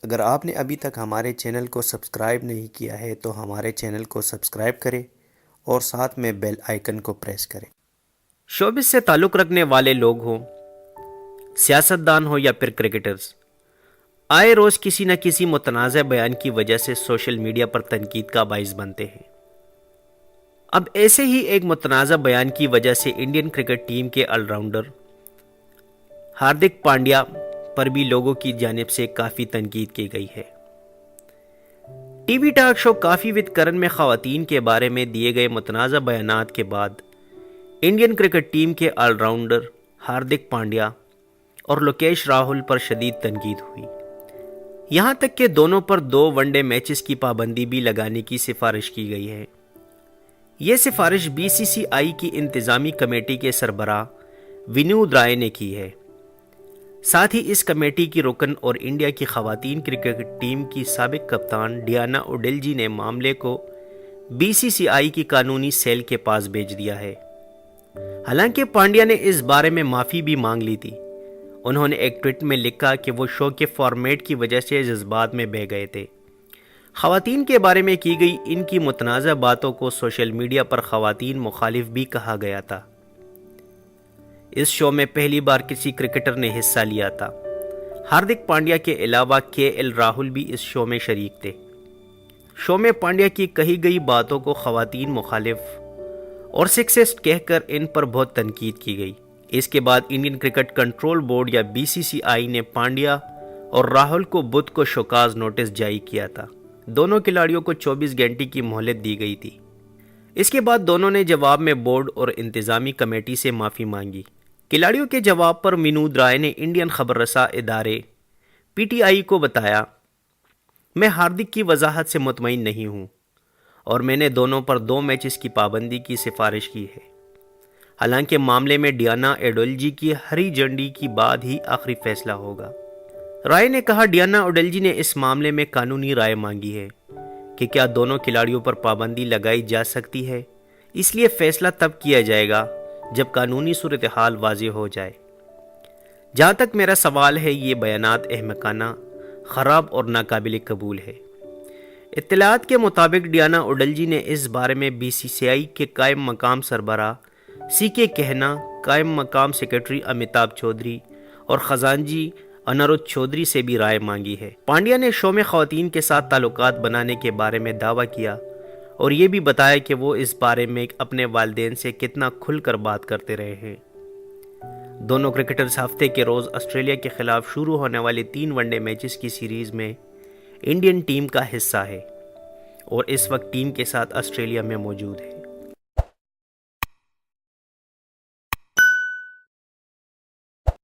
اگر آپ نے ابھی تک ہمارے چینل کو سبسکرائب نہیں کیا ہے تو ہمارے چینل کو سبسکرائب کریں اور ساتھ میں بیل آئیکن کو پریس کریں۔ شوبز سے تعلق رکھنے والے لوگ ہوں، سیاستدان ہو یا پھر کرکٹرز، آئے روز کسی نہ کسی متنازع بیان کی وجہ سے سوشل میڈیا پر تنقید کا باعث بنتے ہیں۔ اب ایسے ہی ایک متنازع بیان کی وجہ سے انڈین کرکٹ ٹیم کے آل راؤنڈر ہاردک پانڈیا پر بھی لوگوں کی جانب سے کافی تنقید کی گئی ہے۔ TV talk show coffee with Karan میں خواتین کے بارے میں دیے گئے متنازع بیانات کے بعد انڈین کرکٹ ٹیم کے آل راؤنڈر ہاردک پانڈیا اور لوکیش راہل پر شدید تنقید ہوئی، یہاں تک کہ دونوں پر 2 ون ڈے میچز کی پابندی بھی لگانے کی سفارش کی گئی ہے۔ یہ سفارش بی سی سی آئی کی انتظامی کمیٹی کے سربراہ ونود رائے نے کی ہے۔ ساتھ ہی اس کمیٹی کی رکن اور انڈیا کی خواتین کرکٹ ٹیم کی سابق کپتان ڈیانا اوڈیلجی نے معاملے کو بی سی سی آئی کی قانونی سیل کے پاس بھیج دیا ہے۔ حالانکہ پانڈیا نے اس بارے میں معافی بھی مانگ لی تھی۔ انہوں نے ایک ٹویٹ میں لکھا کہ وہ شو کے فارمیٹ کی وجہ سے جذبات میں بہہ گئے تھے۔ خواتین کے بارے میں کی گئی ان کی متنازع باتوں کو سوشل میڈیا پر خواتین مخالف بھی کہا گیا تھا۔ اس شو میں پہلی بار کسی کرکٹر نے حصہ لیا تھا۔ ہاردک پانڈیا کے علاوہ کے ایل راہل بھی اس شو میں شریک تھے۔ شو میں پانڈیا کی کہی گئی باتوں کو خواتین مخالف اور سیکسسٹ کہہ کر ان پر بہت تنقید کی گئی۔ اس کے بعد انڈین کرکٹ کنٹرول بورڈ یا بی سی سی آئی نے پانڈیا اور راہل کو بدھ کو شوکاز نوٹس جاری کیا تھا۔ دونوں کھلاڑیوں کو 24 گھنٹے کی مہلت دی گئی تھی۔ اس کے بعد دونوں نے جواب میں بورڈ اور انتظامی کمیٹی سے معافی مانگی۔ کھلاڑیوں کے جواب پر ونود رائے نے انڈین خبر رساں ادارے پی ٹی آئی کو بتایا، میں ہاردک کی وضاحت سے مطمئن نہیں ہوں اور میں نے دونوں پر 2 میچز کی پابندی کی سفارش کی ہے۔ حالانکہ معاملے میں ڈیانا اوڈیلجی کی ہری جھنڈی کے بعد ہی آخری فیصلہ ہوگا۔ رائے نے کہا، ڈیانا اوڈیلجی نے اس معاملے میں قانونی رائے مانگی ہے کہ کیا دونوں کھلاڑیوں پر پابندی لگائی جا سکتی ہے، اس لیے فیصلہ تب کیا جائے گا جب قانونی صورتحال واضح ہو جائے۔ جہاں تک میرا سوال ہے، یہ بیانات احمقانہ، خراب اور ناقابل قبول ہے۔ اطلاعات کے مطابق ڈیانا اوڈیلجی نے اس بارے میں بی سی سی آئی کے قائم مقام سربراہ سی کے کہنا، قائم مقام سیکرٹری امیتابھ چودھری اور خزانچی انورودھ چودھری سے بھی رائے مانگی ہے۔ پانڈیا نے شو میں خواتین کے ساتھ تعلقات بنانے کے بارے میں دعویٰ کیا اور یہ بھی بتایا کہ وہ اس بارے میں اپنے والدین سے کتنا کھل کر بات کرتے رہے ہیں۔ دونوں کرکٹرز ہفتے کے روز آسٹریلیا کے خلاف شروع ہونے والے 3 ون ڈے میچز کی سیریز میں انڈین ٹیم کا حصہ ہے اور اس وقت ٹیم کے ساتھ آسٹریلیا میں موجود ہے۔